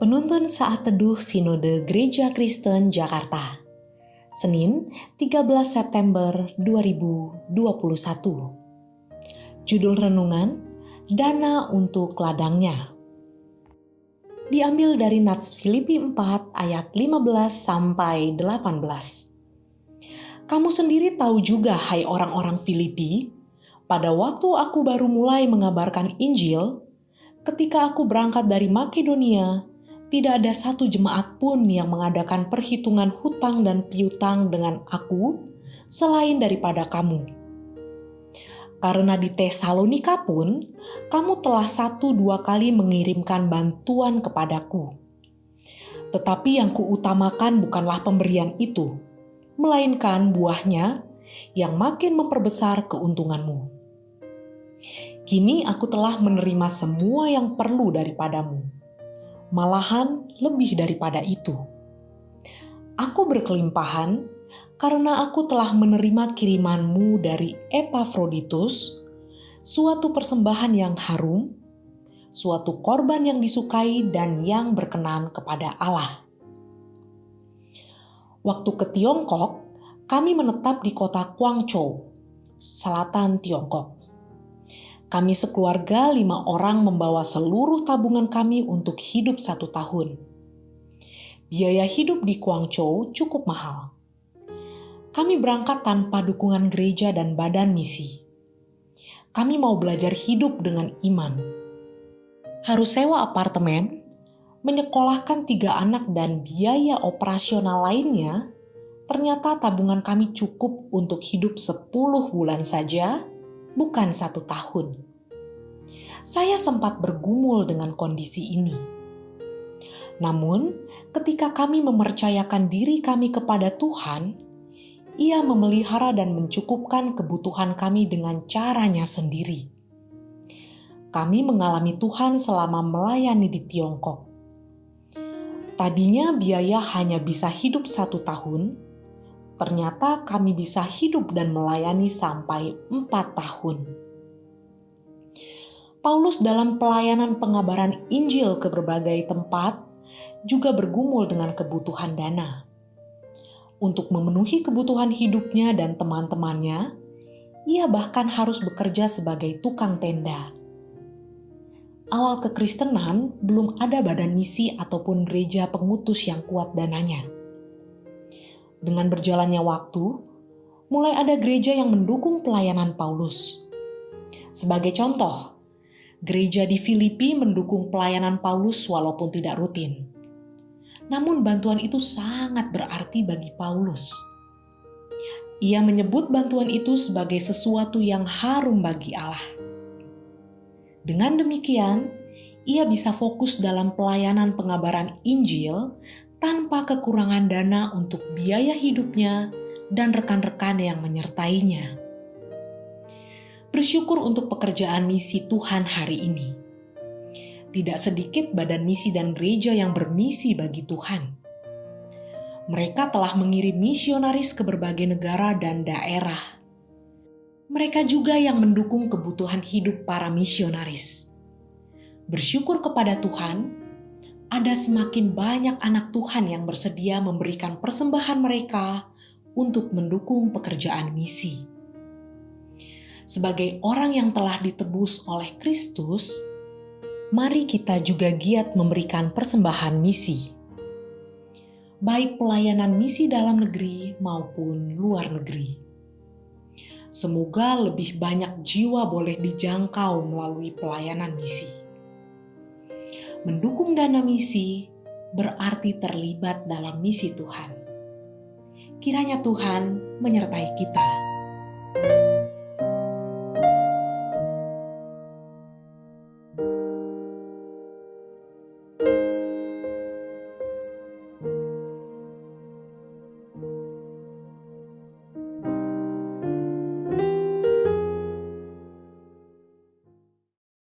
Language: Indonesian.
Penuntun Saat Teduh Sinode Gereja Kristen Jakarta, Senin 13 September 2021. Judul renungan, Dana untuk Ladangnya. Diambil dari Nats Filipi 4 ayat 15-18. Kamu sendiri tahu juga, hai orang-orang Filipi, pada waktu aku baru mulai mengabarkan Injil, ketika aku berangkat dari Makedonia, tidak ada satu jemaat pun yang mengadakan perhitungan hutang dan piutang dengan aku selain daripada kamu. Karena di Tesalonika pun, kamu telah 1-2 kali mengirimkan bantuan kepadaku. Tetapi yang kuutamakan bukanlah pemberian itu, melainkan buahnya yang makin memperbesar keuntunganmu. Kini aku telah menerima semua yang perlu daripadamu. Malahan lebih daripada itu. Aku berkelimpahan karena aku telah menerima kirimanmu dari Epafroditus, suatu persembahan yang harum, suatu korban yang disukai dan yang berkenan kepada Allah. Waktu ke Tiongkok, kami menetap di kota Guangzhou, selatan Tiongkok. Kami sekeluarga 5 orang membawa seluruh tabungan kami untuk hidup 1 tahun. Biaya hidup di Guangzhou cukup mahal. Kami berangkat tanpa dukungan gereja dan badan misi. Kami mau belajar hidup dengan iman. Harus sewa apartemen, menyekolahkan 3 anak dan biaya operasional lainnya, ternyata tabungan kami cukup untuk hidup 10 bulan saja, bukan 1 tahun. Saya sempat bergumul dengan kondisi ini. Namun, ketika kami mempercayakan diri kami kepada Tuhan, Ia memelihara dan mencukupkan kebutuhan kami dengan caranya sendiri. Kami mengalami Tuhan selama melayani di Tiongkok. Tadinya biaya hanya bisa hidup 1 tahun, ternyata kami bisa hidup dan melayani sampai 4 tahun. Paulus dalam pelayanan pengabaran Injil ke berbagai tempat juga bergumul dengan kebutuhan dana. Untuk memenuhi kebutuhan hidupnya dan teman-temannya, ia bahkan harus bekerja sebagai tukang tenda. Awal kekristenan belum ada badan misi ataupun gereja pengutus yang kuat dananya. Dengan berjalannya waktu, mulai ada gereja yang mendukung pelayanan Paulus. Sebagai contoh, gereja di Filipi mendukung pelayanan Paulus walaupun tidak rutin. Namun bantuan itu sangat berarti bagi Paulus. Ia menyebut bantuan itu sebagai sesuatu yang harum bagi Allah. Dengan demikian, ia bisa fokus dalam pelayanan pengabaran Injil tanpa kekurangan dana untuk biaya hidupnya dan rekan-rekan yang menyertainya. Bersyukur untuk pekerjaan misi Tuhan hari ini. Tidak sedikit badan misi dan gereja yang bermisi bagi Tuhan. Mereka telah mengirim misionaris ke berbagai negara dan daerah. Mereka juga yang mendukung kebutuhan hidup para misionaris. Bersyukur kepada Tuhan, ada semakin banyak anak Tuhan yang bersedia memberikan persembahan mereka untuk mendukung pekerjaan misi. Sebagai orang yang telah ditebus oleh Kristus, mari kita juga giat memberikan persembahan misi. Baik pelayanan misi dalam negeri maupun luar negeri. Semoga lebih banyak jiwa boleh dijangkau melalui pelayanan misi. Mendukung dana misi berarti terlibat dalam misi Tuhan. Kiranya Tuhan menyertai kita.